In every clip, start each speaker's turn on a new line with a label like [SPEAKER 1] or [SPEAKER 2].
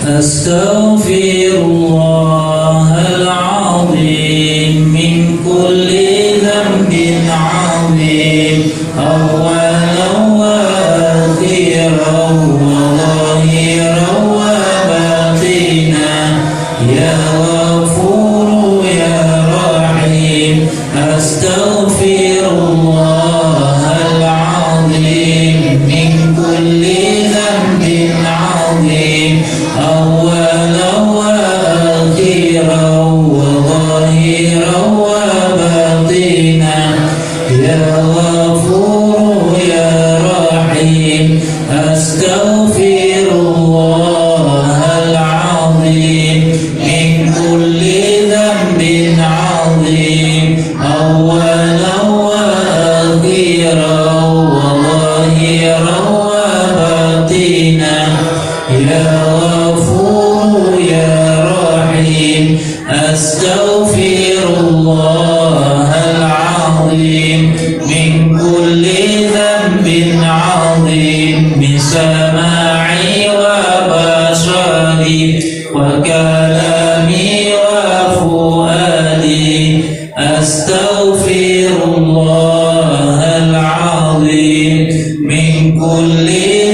[SPEAKER 1] أستغفر الله العظيم من كل ذنب عظيم أولا وآخرا وظاهرا وباطنا يا غفور يا رحيم أستغفر الله العظيم من كل ذنب عظيم أولا وآخرا وظاهرا وباطنا يا غفور يا رحيم أستغفر الله العظيم من كل ذنب عظيم أولا وآخرا وظاهرا وباطنا يا غفور يا رحيم أستغفر الله العظيم من كل ذنب عظيم من سماعي وبصري وكلامي وفؤادي أستغفر الله العظيم من كل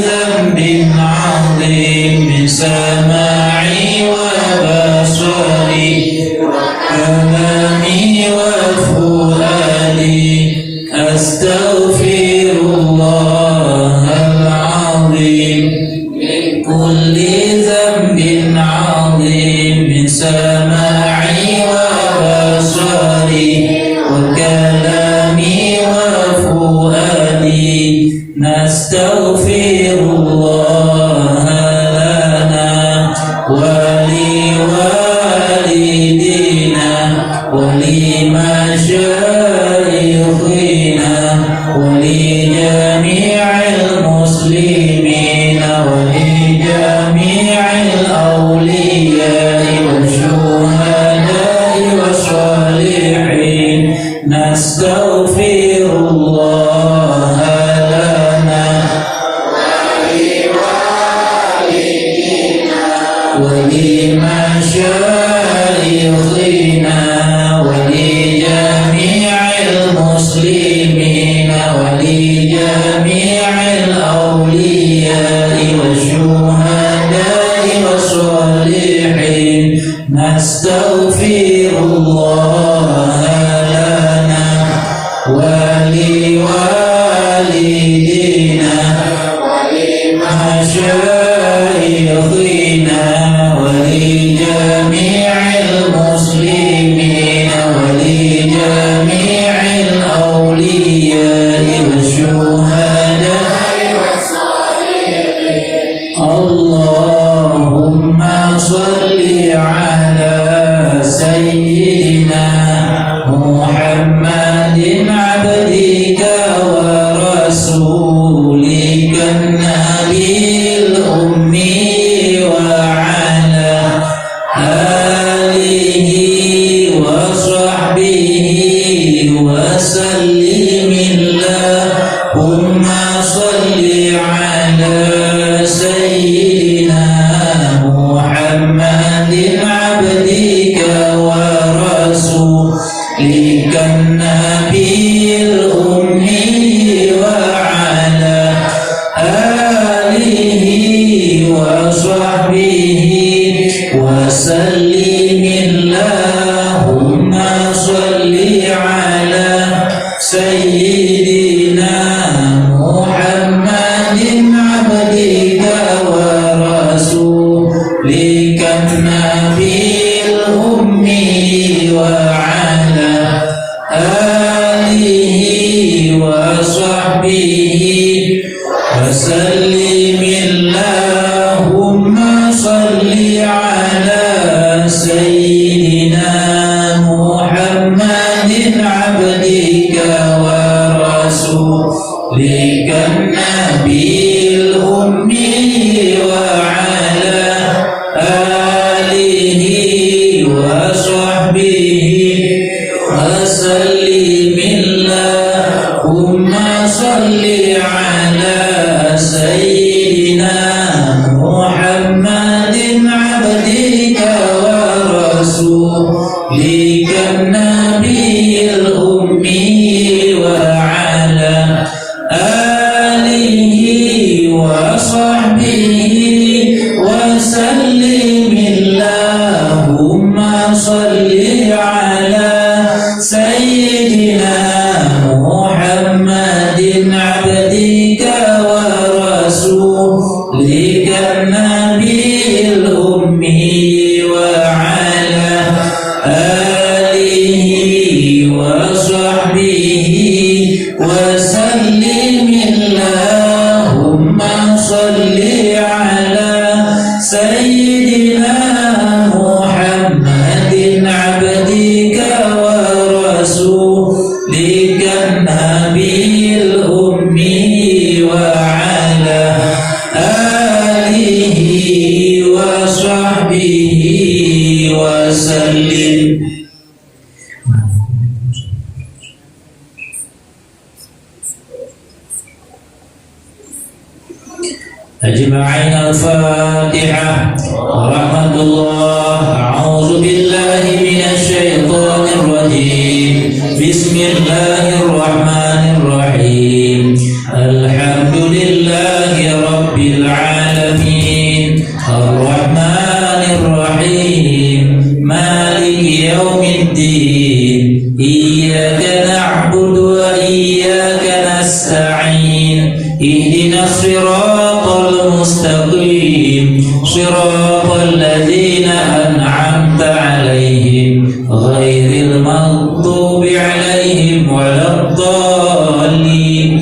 [SPEAKER 1] ذنب عظيم من سماعي وبصري وكلامي وفؤادي أستغفر الله العظيم من كل ذنب عظيم من سماعي وبصري وكلامي وفؤادي نستغفر الله لنا ولوالدينا ولمشايخنا ولجميع المسلمين ولجميع الأولياء والشهداء والصالحين نستغفر الله لنا ولمشايخنا ولجميع المسلمين ولجميع الأولياء والشهداء والصالحين نستغفر الله لنا ولوالدينا ولمشايخنا ولجميع المسلمين ولجميع الأولياء والشهداء والصالحين اللهم صل على سيدنا محمد عبدك ورسولك النبي الأمي وعلى آله وصحبه وسلم اللهم صل على سيدنا محمد عبدك ورسولك النبي الأمي وعلى آله وصحبه وسلم اللهم صل على سيدنا محمد عبدك ورسولك النبي الأمي وعلى آله وصحبه وسلم اللهم صل على سيدنا محمد عبدك ورسولك النبي الأمي وعلى آله وصحبه وسلم اللهم صل على سيدنا محمد وصحبه وسلم اللهم صل على سيدنا محمد عبدك ورسولك النبي الأمي وعلى آله وصحبه وسلم اللهم صل على سيدنا محمد عبدك ورسولك النبي الأمي وعلى آله وصحبه وسلم. أجمعين. الفاتحة. رحمة الله. أعوذ بالله من الشيطان الرجيم. بسم الله الرحمن الرحيم. الحمد لله رب العالمين الرحمن الرحيم مالك يوم الدين إياك نعبد وإياك نستعين اهدنا الصراط المستقيم صراط الذين أنعمت عليهم غير المغضوب عليهم ولا الضالين.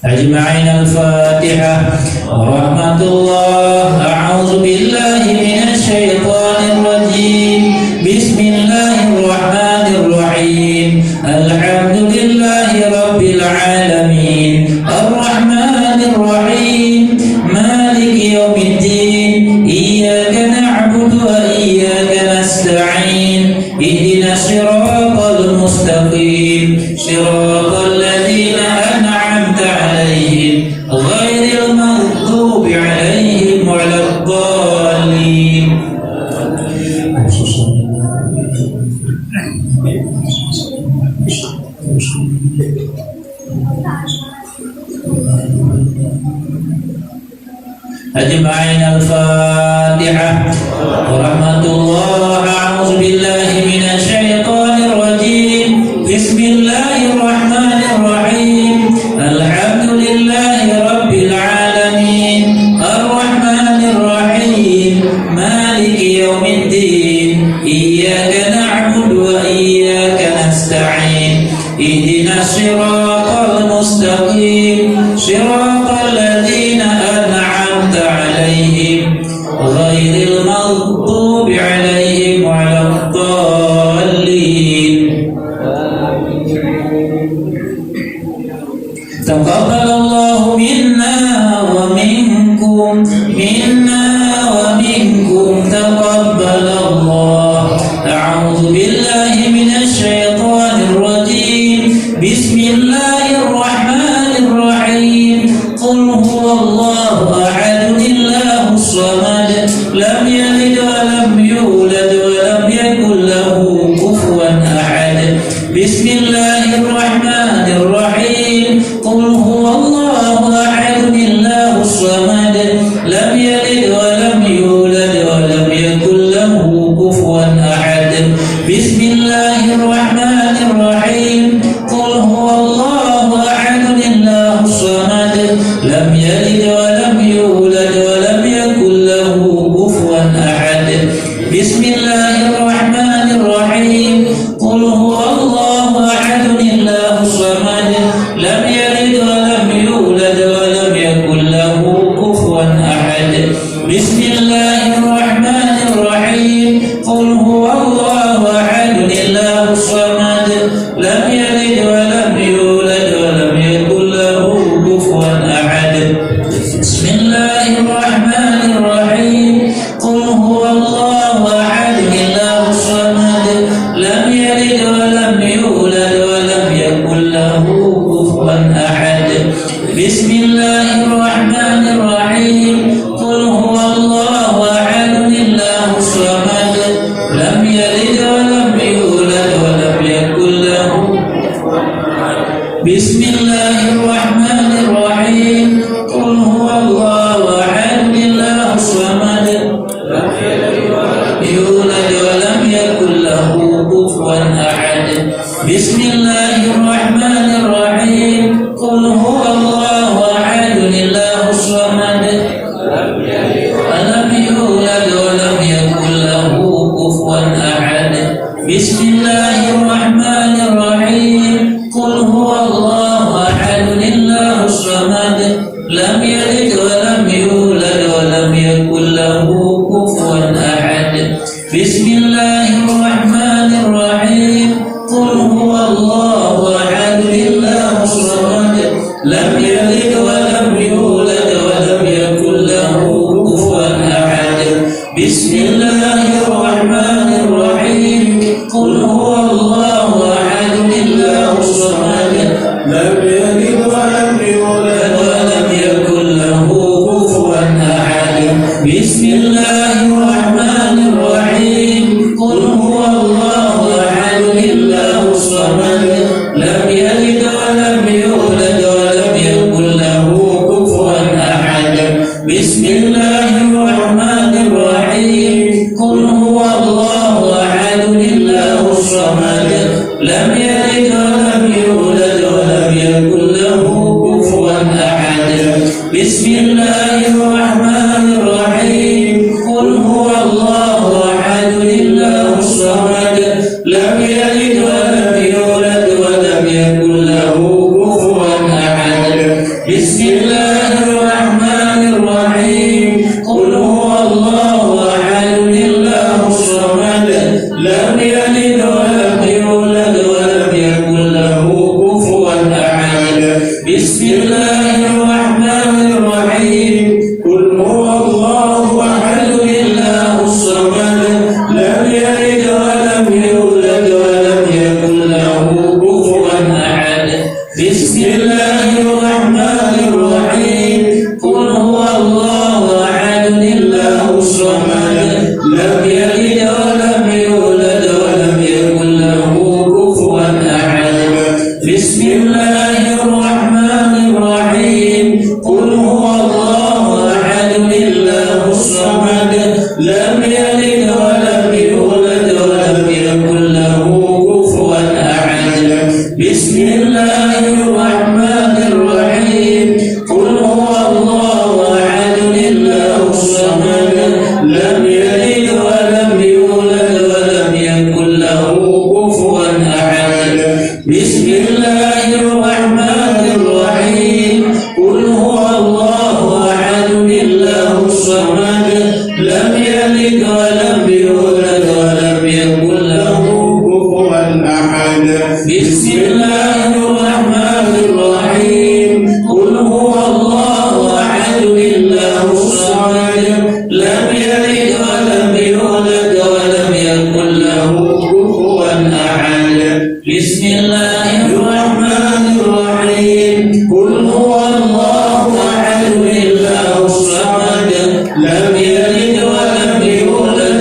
[SPEAKER 1] أجمعين. الفاتحة. رحمة الله. أعوذ بالله من الشيطان الرجيم. بسم الله الرحمن الرحيم. الحمد لله رب العالمين الرحمن الرحيم مالك يوم الدين إياك نعبد وإياك نستعين اهدنا الصراط المستقيم صراط الذين أنعمت عليهم غير المغضوب عليهم ولا الضالين. أجمعين. الفاتحة. ورحمة الله. أعوذ بالله من الشيطان الرجيم. بسم الله الرحمن الرحيم. الحمد لله رب العالمين الرحمن الرحيم مالك يوم الدين إياك نعبد وإياك نستعين اهدنا الصراط المستقيم صراط الذين أنعمت عليهم غير المغضوب عليهم ولا الضالين. تقبل الله منا ومنكم تقبل الله. أعوذ بالله من الشيطان الرجيم. بسم الله الرحمن الرحيم. قل هو الله أحد الله الصمد لم يلد ولم يولد ولم يكن له كفوا أحد. بسم الله الرحمن الرحيم. قل هو الله أحد الله الصمد لم يلد ولم يولد ولم يكن له كفوا أحد. بسم الله الرحمن الرحيم. قل هو الله أحد الله الصمد لم يلد ولم يولد ولم يكن له كفوا أحد. بسم الله الرحمن الرحيم. قل هو الله أحد الله الصمد لم يلد ولم يولد ولم يكن له كفوا أحد. بسم الله الرحمن الرحيم. قل هو الله أحد الله الصمد لم يلد ولم يولد ولم يكن له كفوا أحد. بسم الله الرحمن الرحيم. قل هو الله أحد الله الصمد لم يلد ولم يولد ولم يكن له كفوا أحد. بسم الله الرحمن الرحيم. قل هو الله أحد الله الصمد لم يلد ولم يولد ولم يكن له بسم الله الرحمن الرحيم قل هو الله أحد الله الصمد لم يلد ولم يولد ولم يكن له كفوا أحد بسم الله الرحمن الرحيم قل هو الله أحد الله الصمد لم يلد ولم يولد ولم يكن له كفوا أحد بسم الله الرحمن الرحيم قل هو الله أحد الله الصمد لم يلد ولم يولد ولم يكن له كفوا أحد بسم الله الرحمن الرحيم قل هو الله أحد الله الصمد لم يلد ولم يولد ولم يكن له كفوا أحد بسم الله الرحمن الرحيم قل هو الله أحد الله الصمد لم يلد ولم يولد ولم يكن له كفوا أحد بسم الله الرحمن الرحيم قل هو الله أحد الله الصمد لم يلد ولم يولد ولم يكن له كفوا أحد بسم الله الرحمن الرحيم قل هو الله أحد الله الصمد لم يلد ولم يولد ولم يكن له كفوا أحد بسم الله الرحمن الرحيم قل هو الله أحد الله الصمد لم يلد ولم يولد ولم يكن له كفوا أحد بسم الله الرحمن الرحيم قل هو الله أحد الله الصمد لم يلد ولم يولد ولم يكن له كفوا أحد بسم الله الرحمن الرحيم قل هو الله أحد الله الصمد لم يلد ولم يولد ولم يكن له كفوا أحد بسم الله الرحمن الرحيم قل هو الله أحد الله الصمد لم يلد ولم يولد ولم يكن له كفوا أحد بسم الله الرحمن الرحيم قل هو الله أحد الله الصمد لم يلد ولم يولد ولم يكن له كفوا أحد بسم الله الرحمن الرحيم قل هو الله أحد الله الصمد لم يلد ولم يولد ولم يكن له كفوا أحد بسم الله الرحمن الرحيم قل هو الله أحد الله الصمد لم يلد ولم يولد ولم يكن له كفوا أحد بسم الله الرحمن الرحيم قل هو الله أحد الله الصمد لم يلد ولم يولد ولم يكن له كفوا أحد بسم الله الرحمن الرحيم قل هو الله أحد الله الصمد لم يلد ولم يولد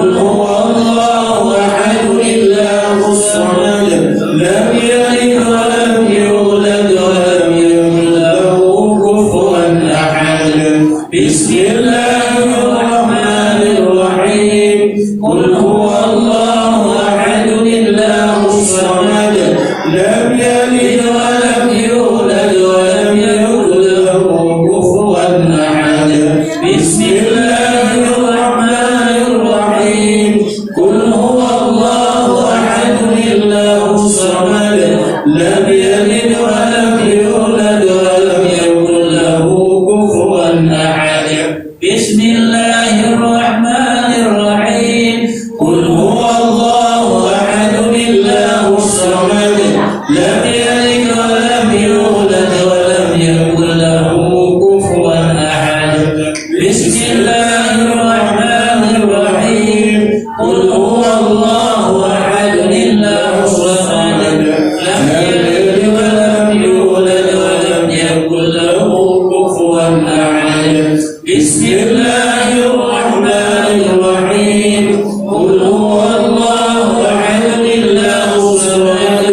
[SPEAKER 1] قل هو الله أحد الله الصمد لم يلد ولم يولد ولم يكن له كفوا أحد بسم الله الرحمن الرحيم قل هو الله أحد الله الصمد لم يلد ولم يولد ولم يكن له كفوا أحد بسم الله الرحمن الرحيم قل هو الله أحد الله الصمد لم يلد ولم يولد ولم يكن له كفوا أحد بسم الله الرحمن الرحيم قل هو الله أحد الله الصمد لم يلد ولم يولد ولم يكن له كفوا أحد بسم الله الرحمن الرحيم قل هو الله أحد الله الصمد لم يلد ولم يولد ولم يكن له كفوا أحد بسم الله الرحمن الرحيم قل هو الله أحد الله الصمد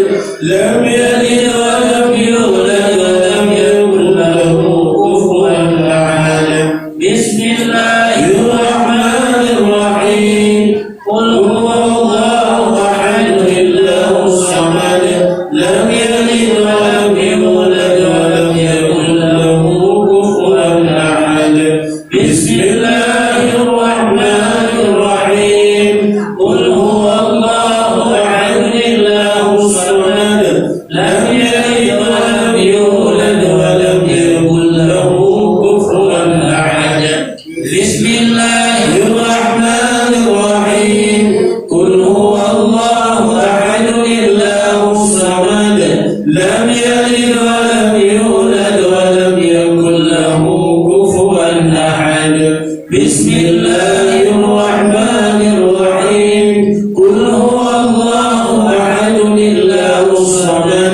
[SPEAKER 1] لم يلد ولم يولد ولم يكن له كفوا أحد بسم الله الرحمن الرحيم قل هو الله أحد الله الصمد لم يلد ولم يولد ولم يكن له كفوا أحد بسم الله الرحمن الرحيم قل هو الله أحد الله الصمد لم يلد ولم يولد ولم يكن له كفوا أحد بسم الله الرحمن الرحيم قل هو الله أحد الله الصمد لم يلد ولم يولد ولم يكن له كفوا أحد بسم الله الرحمن الرحيم قل هو الله أحد الله الصمد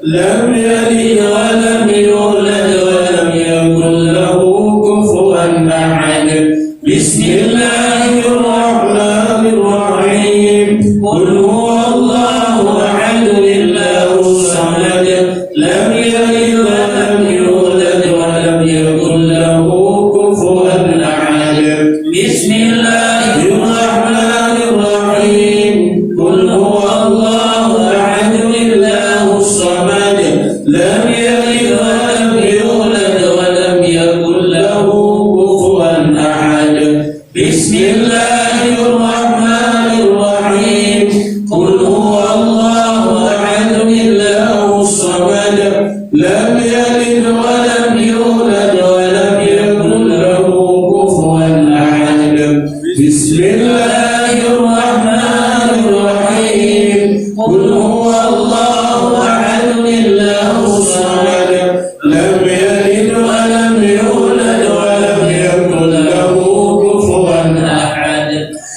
[SPEAKER 1] لم يلد ولم يولد ولم يكن له كفوا أحد بسم الله الرحمن الرحيم قل هو الله أحد الله الصمد لم يلد ولم يولد ولم يكن له كفوا أحد بسم الله الرحمن الرحيم قل هو الله أحد الله الصمد لم يلد ولم يولد ولم يكن له كفوا أحد بسم الله الرحمن الرحيم قل هو الله أحد الله الصمد لم يلد ولم يولد ولم يكن له كفوا أحد بسم الله الرحمن الرحيم قل هو الله أحد الله الصمد لم يلد ولم يولد ولم يكن له كفوا أحد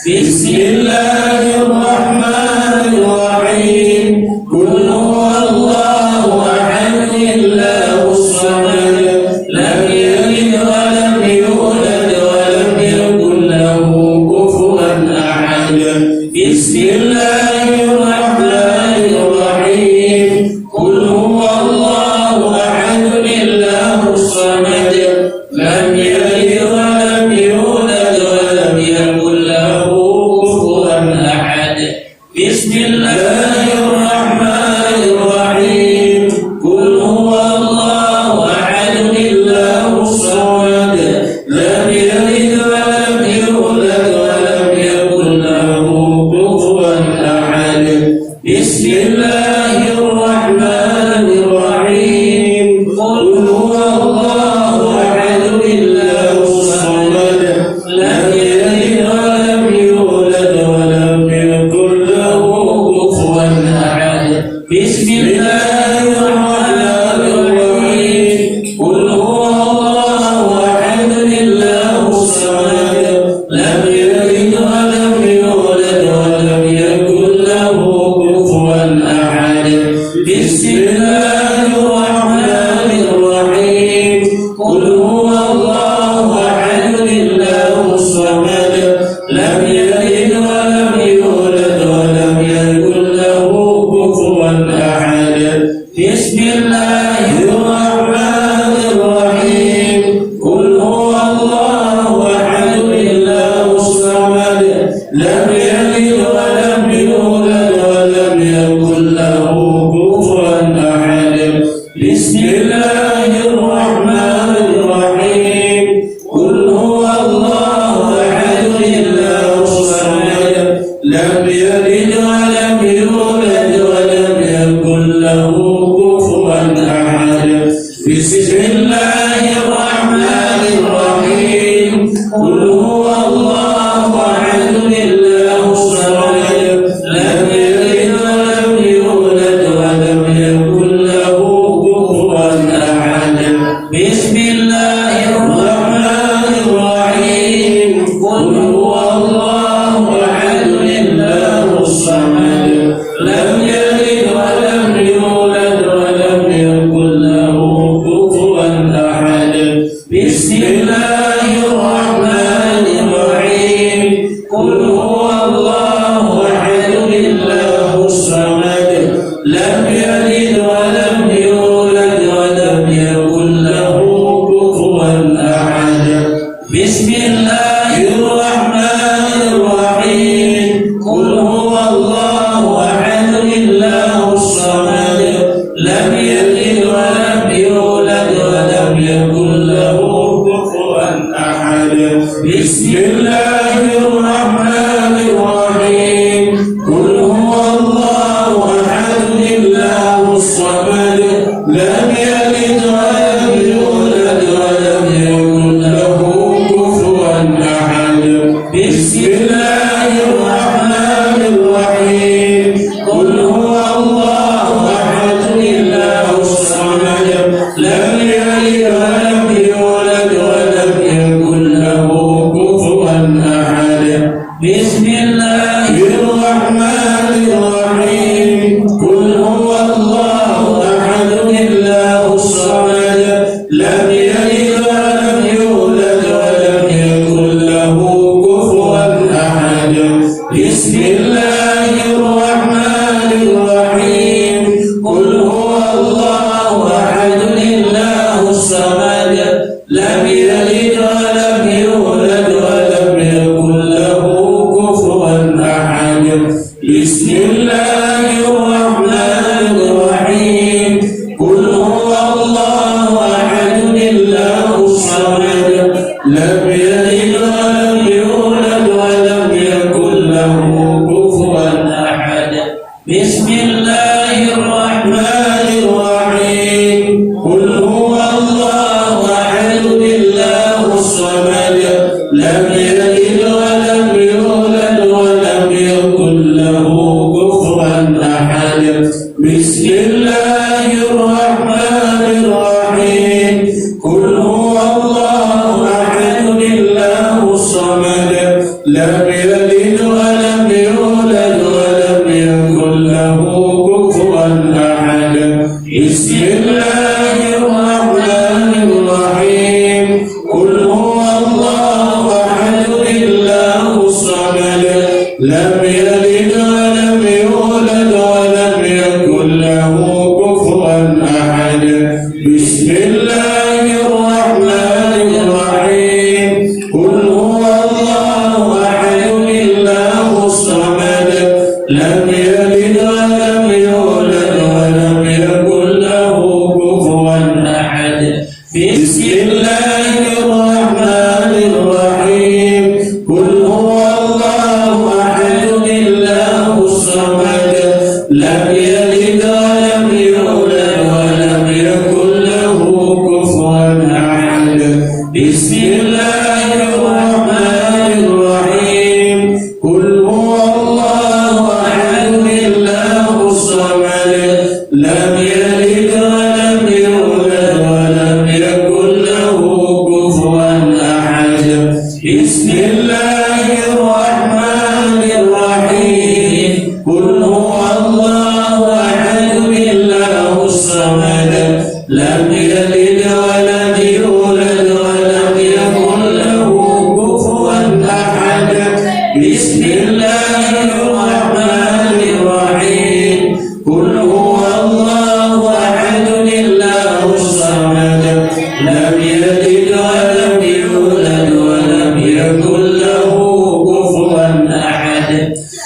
[SPEAKER 1] بسم الله الرحمن الرحيم قل هو الله أحد الله الصمد لم يلد ولم يولد ولم يكن له كفوا أحد بسم الله الرحمن الرحيم قل هو الله أحد الله الصمد لم يلد ولم يولد ولم يكن له كفوا أحد بسم الله الرحمن الرحيم قل هو الله أحد الله الصمد لم يلد ولم يولد ولم يكن له كفوا أحد يلد ولم يولد ولم يكن له كفوا أحد بسم الله الرحمن الرحيم قل هو الله أحد الله الصمد لم يلد ولم يولد ولم يكن له كفوا أحد بسم الله الرحمن الرحيم قل هو الله أحد الله الصمد لم يلد ولم يولد ولم يكن له كفوا أحد بسم الله الرحمن الرحيم قل هو الله أحد الله الصمد لم يلد ولم يولد ولم يكن له كفوا أحد بسم الله الرحمن الرحيم قل هو الله أحد الله الصمد لم يلد ولم يولد ولم يكن له كفوا أحد بسم الله الرحمن الرحيم قل هو الله أحد الله الصمد لم يلد ولم يولد ولم يكن له كفوا أحد بسم الله الرحمن الرحيم قل هو الله أحد الله الصمد لم يلد ولم يولد ولم يكن له كفوا أحد بسم الله الرحمن الرحيم قل هو الله أحد الله الصمد لم يلد ولم يولد ولم يكن له كفوا أحد بسم الله الرحمن الرحيم قل هو الله أحد الله الصمد لم يلد ولم يولد ولم يكن له كفوا أحد بسم الله الرحمن الرحيم قل هو الله أحد الله الصمد لم يلد ولم يولد ولم يكن له كفوا أحد بسم الله الرحمن الرحيم قل هو الله أحد الله الصمد لم يلد ولم يولد ولم يكن له كفوا أحد بسم الله الرحمن الرحيم قل هو الله أحد الله الصمد لم يلد ولم يولد ولم يكن له كفوا أحد بسم الله الرحمن الرحيم قل هو الله أحد الله الصمد لم يلد ولم يولد ولم يكن له كفوا أحد بسم الله الرحمن الرحيم قل هو الله أحد الله الصمد لم يلد ولم يولد ولم يكن له كفوا أحد بسم الله الرحمن الرحيم قل هو الله أحد الله الصمد لم يلد ولم يولد ولم يكن له كفوا أحد بسم الله الرحمن الرحيم قل هو الله أحد الله الصمد لم يلد ولم يولد ولم يكن له كفوا أحد بسم الله الرحمن الرحيم قل هو الله أحد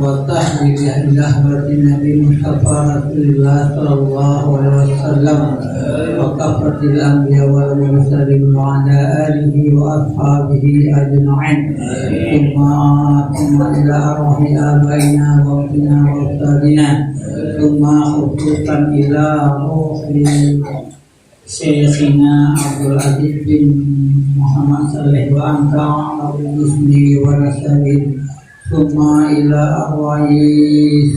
[SPEAKER 2] والتحريك إلى حضرة النبي المصطفى رسول الله صلى الله عليه وسلم وكافة الأنبياء والمرسلين وعلى آله وأصحابه أجمعين ثم إلى أرواح آبائنا وأمتنا وأستاذنا ثم خصوصا إلى روح شيخنا عبد العزيز بن محمد صالح وأنفع بالحسن ونسبه ثم إلى أرواح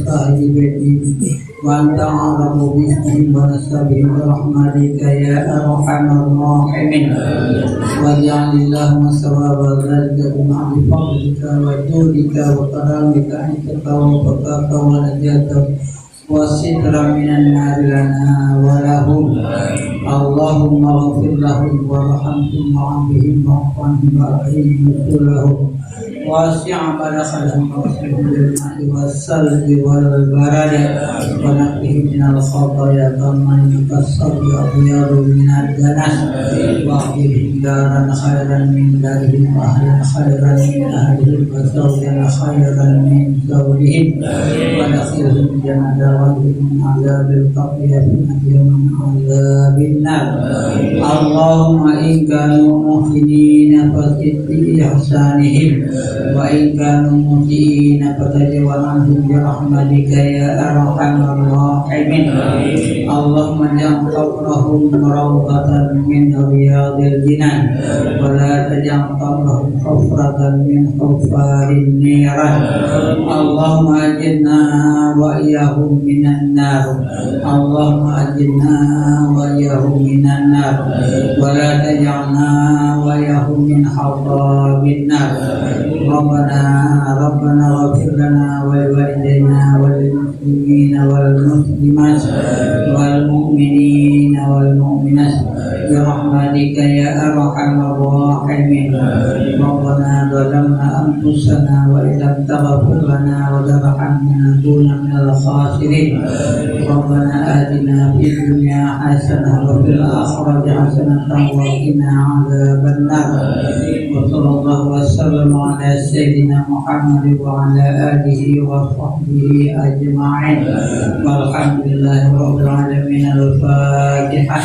[SPEAKER 2] صاحب بيته وأنت أعلم باسمهم ونسبهم برحمتك يا أرحم الراحمين واجعل اللهم ثواب ذلك بمحض فضلك وجودك وكرامك عندك وبقاك ونجاتك وستر من النار لنا ولهم اللهم اغفر لهم وارحمهم وعافهم واعف عنهم واكرم نزلهم واسع مدخلهم واغسلهم بالماء والثلج والبرد ونقهم من الخطايا كما انك الصبي ابيض من الدنس واغفرهم دارا خيرا من دارهم واهلا خيرا من اهلهم وزوجا خيرا من زوجهم ودخلهم جنة من عذاب القبر ومن عذاب النار اللهم إن كانوا محسنين فزد بإحسانهم وإن كانوا مسيئين فتجاوز عنهم برحمتك يا أرحم الراحمين اللهم اجعل قبرهم روضة من رياض الجنان ولا تجعل قبرهم حفرة من حفار النيران اللهم أجرنا وإياهم من النار اللهم أجرنا وإياهم من النار ولا تجعلنا وإياهم من حطاب النار ربنا اغفر لنا ولوالدينا وللمسلمين والمسلمات والمؤمنين والمؤمنات برحمتك يا أرحم الراحمين ربنا ظلمنا أنفسنا وإن لم تغفر لنا وترحمنا لنكون من الخاسرين ربنا آتنا في الدنيا حسنة وفي الآخرة حسنة وقنا عذاب النار وصلى الله وسلم على سيدنا محمد وعلى آله وصحبه أجمعين والحمد لله رب العالمين الفاتحة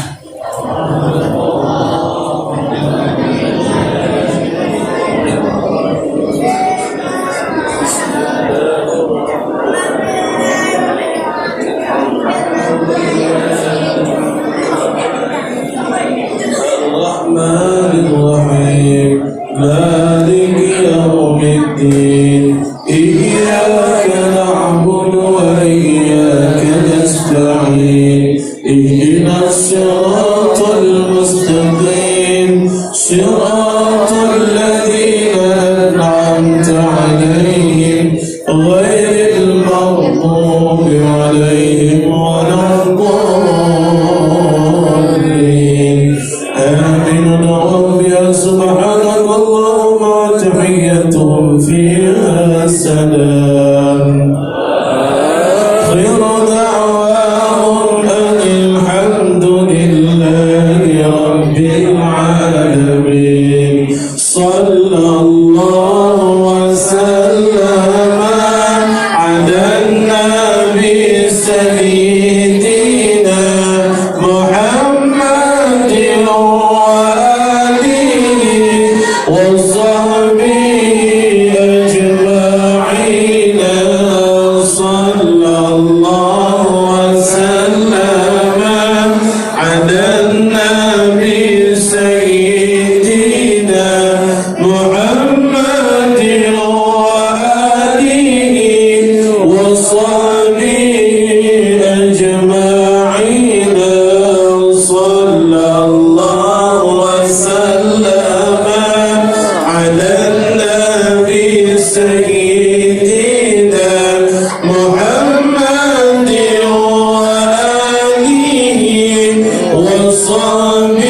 [SPEAKER 3] الرحمن الرحيم مالك يوم الدين إياك نعبد وإياك نستعين اهدنا الصراط المستقيم صراط الذين أنعمت عليهم غير المغضوب عليهم ولا الضالين آمين ربي سبحانك اللهم وتحيتهم فيها السلام خير دعواهم أن الحمد لله رب العالمين صلى الله وسلم على النبي سيدنا محمد وآله وصحبه أجمعين صلى الله وسلم على النبي سيدنا محمد وآله وصحبه أجمعين صلى الله وسلم على النبي سيدنا محمد وآله وصحبه